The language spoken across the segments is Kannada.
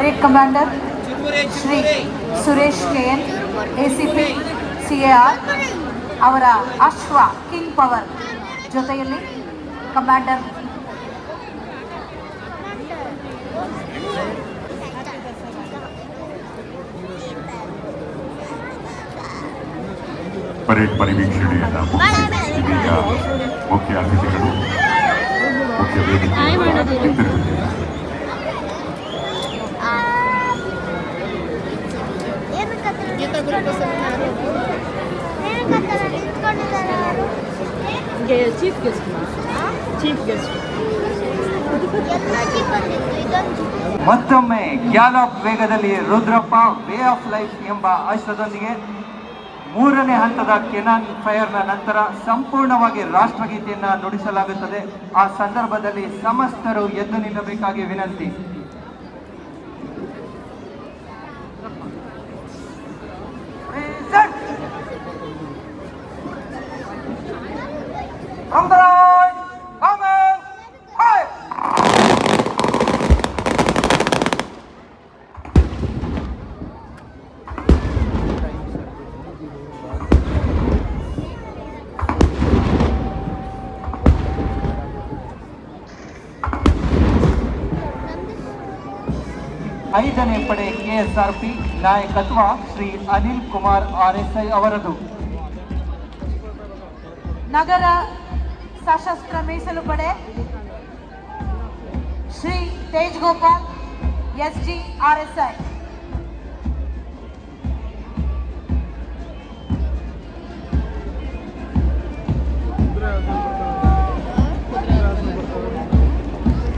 Parade commander Shri Suresh KN ACP CAR ಅವರ ಅಶ್ವ ಕಿಂಗ್ ಪವರ್ ಜೊತೆಯಲ್ಲಿ ಕಮಾಂಡರ್ ಪರೇಡ್ ಪರಿವೀಕ್ಷಣೆಯನ್ನ ಇದೀಗ ಮುಖ್ಯ ಅತಿಥಿಗಳು ಮುಖ್ಯ ವೇದಿಕೆ ಮತ್ತೊಮ್ಮೆ ಗ್ಯಾಲಪ್ ವೇಗದಲ್ಲಿ ರುದ್ರಪ್ಪ ವೇ ಆಫ್ ಲೈಫ್ ಎಂಬ ಅಶ್ವದೊಂದಿಗೆ ಮೂರನೇ ಹಂತದ ಕೆನಾನ್ ಫೈರ್ನ ನಂತರ ಸಂಪೂರ್ಣವಾಗಿ ರಾಷ್ಟ್ರಗೀತೆಯನ್ನು ನುಡಿಸಲಾಗುತ್ತದೆ. ಆ ಸಂದರ್ಭದಲ್ಲಿ ಸಮಸ್ತರು ಎದ್ದು ನಿಲ್ಲಬೇಕಾಗಿ ವಿನಂತಿ. ಐದನೇ ಪಡೆ KSRP ನಾಯಕತ್ವ ಶ್ರೀ ಅನಿಲ್ ಕುಮಾರ್ RSI ಅವರದು. ನಗರ ಸಶಸ್ತ್ರ ಮೀಸಲು ಪಡೆ ಶ್ರೀ ತೇಜ್ ಗೋಪಾಲ್ SG RSI.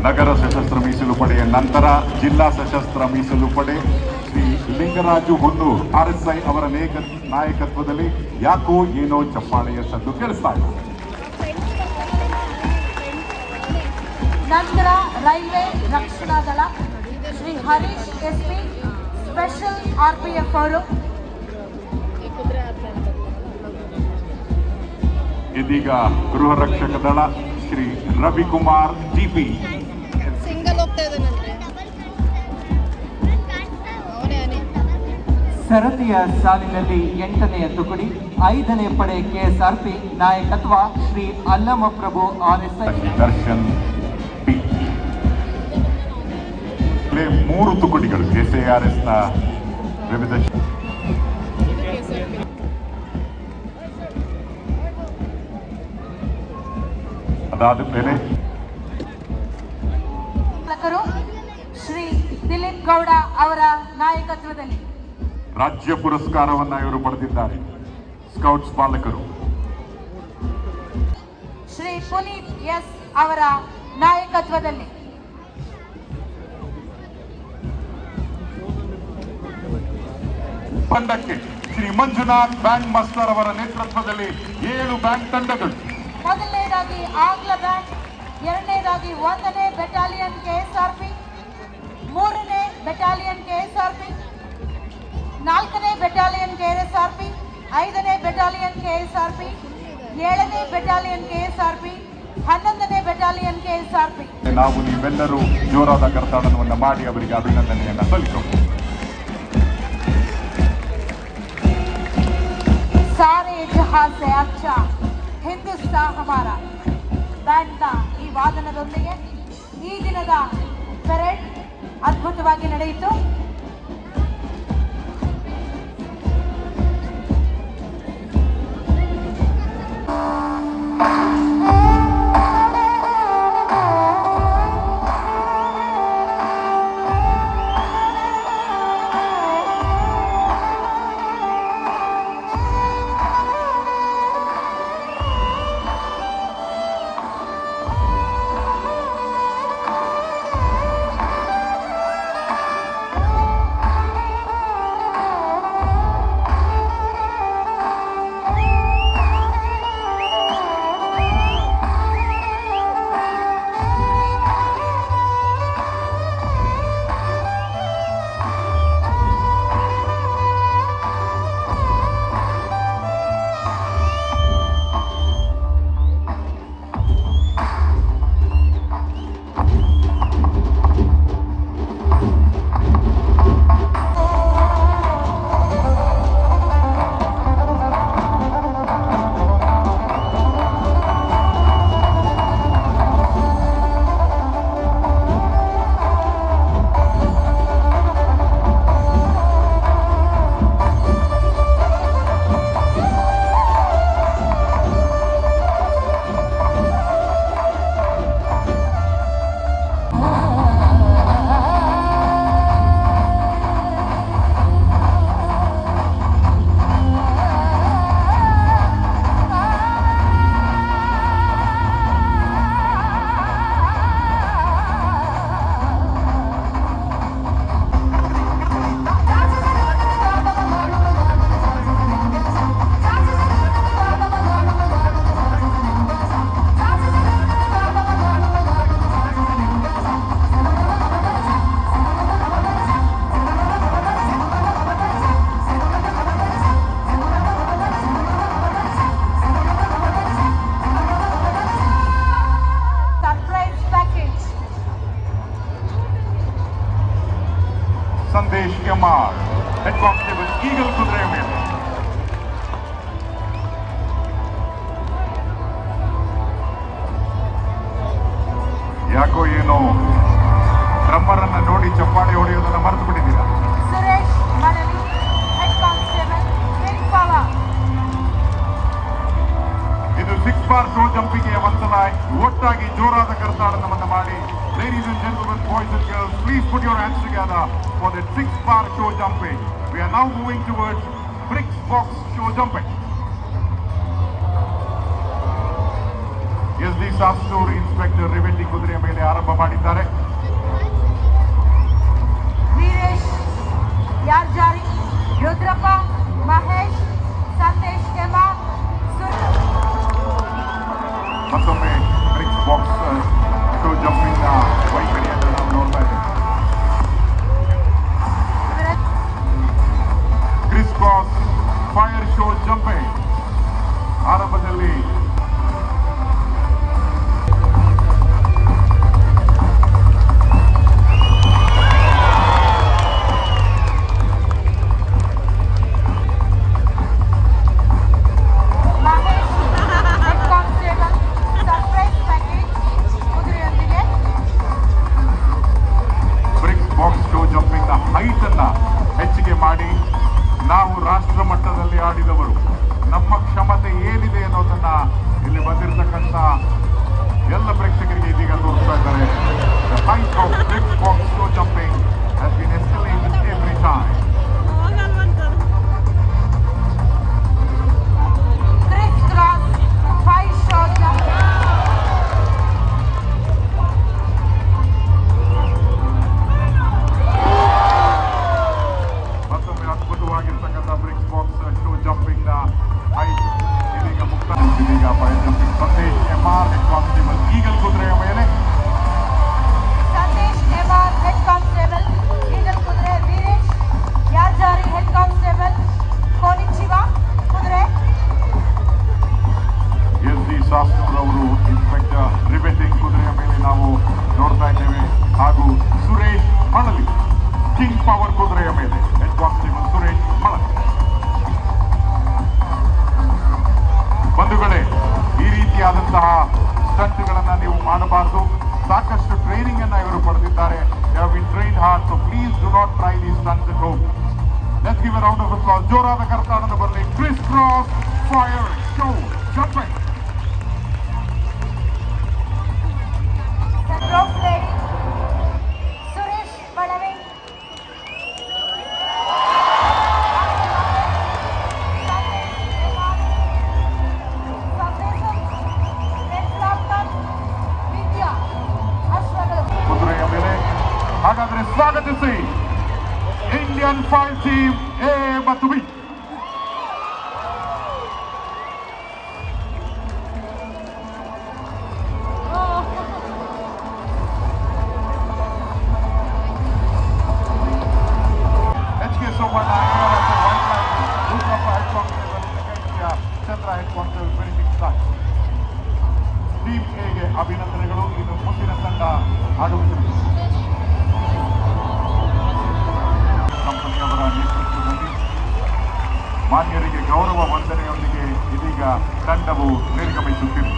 ನಗರ ಸಶಸ್ತ್ರ ಮೀಸಲು ಪಡೆಯ ನಂತರ ಜಿಲ್ಲಾ ಸಶಸ್ತ್ರ ಮೀಸಲು ಪಡೆ ಶ್ರೀ ಲಿಂಗರಾಜು ಹುನ್ನೂರ್ RSI ಅವರ ನಾಯಕತ್ವದಲ್ಲಿ ಯಾಕೋ ಏನೋ ಚಪ್ಪಾಳೆಯ ಸದ್ದು ಕೇಳಿಸ್ತಾ ಇದೆ. ನಂತರ ರೈಲ್ವೆ ರಕ್ಷಣಾ ದಳ Shri Harish SP special RPF ಅವರು. ಇದೀಗ ಗೃಹ ರಕ್ಷಕ ದಳ ಶ್ರೀ ರವಿಕುಮಾರ್ DP. ಸರತಿಯ ಸಾಲಿನಲ್ಲಿ 8ನೇ ತುಕಡಿ 5ನೇ ಪಡೆ KSRP ನಾಯಕತ್ವ ಶ್ರೀ ಅಲ್ಲಮ ಪ್ರಭು RSI. ದರ್ಶನ್ P. 3 ತುಕಡಿಗಳು SARS ನ ವಿವಿಧ ಅದಾದ ಮೇಲೆ ಶ್ರೀ ದಿಲೀಪ್ ಗೌಡ ಅವರ ನಾಯಕತ್ವದಲ್ಲಿ ರಾಜ್ಯ ಪುರಸ್ಕಾರವನ್ನ ಇವರು ಪಡೆದಿದ್ದಾರೆ. ಸ್ಕೌಟ್ಸ್ ಬಾಲಕರು ಶ್ರೀ ಪುನೀತ್ S ಅವರ ನಾಯಕತ್ವದಲ್ಲಿ ತಂಡಕ್ಕೆ ಶ್ರೀ ಮಂಜುನಾಥ್ ಬ್ಯಾಂಡ್ ಮಾಸ್ಟರ್ ಅವರ ನೇತೃತ್ವದಲ್ಲಿ 7 ಬ್ಯಾಂಡ್ ತಂಡಗಳು. ಮೊದಲನೇದಾಗಿ ಆಂಗ್ಲ ಬ್ಯಾಂಡ್, ಎರಡನೇದಾಗಿ 1ನೇ ಬೆಟಾಲಿಯನ್ KSRP, 3ನೇ ಬೆಟಾಲಿಯನ್ KSRP, 4ನೇ ಬೆಟಾಲಿಯನ್ KSRP, 5ನೇ ಬೆಟಾಲಿಯನ್ KSRP, 7ನೇ ಬೆಟಾಲಿಯನ್ KSRP, 11ನೇ ಬೆಟಾಲಿಯನ್ KSRP. ನಾವು ನೀವೆಲ್ಲರೂ ಜೋರಾದ ಕರತಾಡನವನ್ನು ಮಾಡಿ ಅವರಿಗೆ ಅಭಿನಂದನೆಯನ್ನು ಸಲ್ಲಿಸೋಣ. ಸಾರೆ ಜಹಾಂ ಸೆ ಅಚ್ಚಾ ಹಿಂದೂಸ್ತಾನ್ ಹಮಾರಾ ಬ್ಯಾಂಡ್ನ ಈ ವಾದನದೊಂದಿಗೆ ಈ ದಿನದ ಪರೇಡ್ ಅದ್ಭುತವಾಗಿ ನಡೆಯಿತು. ಈಗಲ್ ಕುದುರೆಯ ಮೇಲೆ. ಯಾಕೋ ಏನೋ ಡ್ರಮ್ಮರನ್ನ ನೋಡಿ ಚಪ್ಪಾಳೆ ಹೊಡೆಯೋದನ್ನ ಮರೆತು ಬಿಟ್ಟಿದ್ದೀರಾ. Suresh Malali, head constable, king power. ಇದು 6 ಬಾರ್ ಶೋ ಜಂಪಿಗೆ ಒಂದ್ಸಲ ಒಟ್ಟಾಗಿ ಜೋರಾದ ಕರ್ನಾಟಕವನ್ನು ಮಾಡಿ. Ladies and gentlemen, boys and girls, please put your hands together for the 6 bar show jumping. We are now moving towards bricks box show jumping. S D Sastur inspector ರಿವೆಟ್ಟಿ ಕುದುರೆಯ ಮೇಲೆ ಆರಂಭ ಮಾಡಿದ್ದಾರೆ. ವೀರೇಶ್ ಯಾರ್ಜಾರಿ, ರುದ್ರಪ್ಪ, ಮಹೇಶ್, ಸಂದೇಶ್ ಕೆಮ, ಮತ್ತೊಮ್ಮೆ ಬ್ರಿಕ್ಸ್ ಬಾಕ್ಸ್ ಶೋ ಜಂಪಿಂಗ್ ನ ವೈಖರಿಯನ್ನು ನಾವು ನೋಡ್ತಾ ಇದ್ದೇವೆ. Chris cross fire show jumping ಆರಂಭದಲ್ಲಿ ಹೈಟ್ ಅನ್ನ ಹೆಚ್ಚಿಗೆ ಮಾಡಿ ನಾವು ರಾಷ್ಟ್ರ ಮಟ್ಟದಲ್ಲಿ ಆಡಿದವರು, ನಮ್ಮ ಕ್ಷಮತೆ ಏನಿದೆ ಅನ್ನೋದನ್ನ ಇಲ್ಲಿ ಬಂದಿರತಕ್ಕಂಥ ಎಲ್ಲ ಪ್ರೇಕ್ಷಕರಿಗೆ ಇದೀಗ ತೋರಿಸ್ತಾ ಇದ್ದಾರೆ. The height of bricks box show jumping has been escalated every time. Criss cross 5 show jumping. ಅದ್ಭುತವಾಗಿರ್ತಕ್ಕಂಥ ಬ್ರಿಕ್ಸ್ ಬಾಕ್ಸ್ ಶೋ ಜಂಪಿಂಗ್ ನ ಹೈಟ್ ಇದೀಗ ಮುಕ್ತ. ಇದೀಗ fire jumping Sandesh M R head constable Eagle ಕುದುರೆಯ ಮೇಲೆ. Sandesh M R head constable, Eagle ಕುದುರೆ. ವೀರೇಶ್ ಯಾರ್ಜಾರಿ ಹೆಡ್ ಕಾನ್ಸ್ಟೇಬಲ್, ಕೋನಿಚಿವ ಕುದುರೆ. ಎಸ್ ಡಿ ಶಾಸ್ತ್ರ ಅವರು ಇನ್ಸ್ಪೆಕ್ಟರ್ ರಿವೆಟ್ಟಿಂಗ್ ಕುದುರೆಯ ಮೇಲೆ ನಾವು ನೋಡ್ತಾ ಇದ್ದೇವೆ. ಹಾಗೂ ಸುರೇಶ್ ಮಳಲಿ ಕಿಂಗ್ ಪವರ್ ಕುದುರೆಯ ಮೇಲೆ ಹೆಡ್ ಕಾನ್ಸ್ಟೇಬಲ್ ಸುರೇಶ್ ಮಳಲಿ. ಬಂಧುಗಳೇ, ಈ ರೀತಿಯಾದಂತಹ ಸ್ಟಂಟ್ಗಳನ್ನ ನೀವು ಮಾಡಬಾರದು. ಸಾಕಷ್ಟು ಟ್ರೈನಿಂಗ್ ಅನ್ನ ಇವರು ಪಡೆದಿದ್ದಾರೆ. They have been trained hard, so please do not try these stunts at home. Let's give a round of applause. ಜೋರಾದ ಕರ್ನಾಟಕದ ಬರಲಿ. Criss cross fire show jumping. Suresh Balave, ಕುದುರೆಯ ಮೇಲೆ. ಹಾಗಾದ್ರೆ ಸ್ವಾಗತಿಸಿ ಇಂಡಿಯನ್ ಫೈರ್ ಟೀಮ್ ಎ ಮತ್ತು B. HK Somana, White Line, Rudrapa head constable, Chandra head constable, finishing start. Team ಎಗೆ ಅಭಿನಂದನೆಗಳು. ಇನ್ನು ಮುಂದಿನ ತಂಡ ಆಡುವುದು ಕಂಪನಿಯವರ ನೇತೃತ್ವದಲ್ಲಿ ಮಾನ್ಯರಿಗೆ ಗೌರವ ವಂದನೆಯೊಂದಿಗೆ ಇದೀಗ ತಂಡವು ನಿರ್ಗಮಿಸುತ್ತಿದೆ.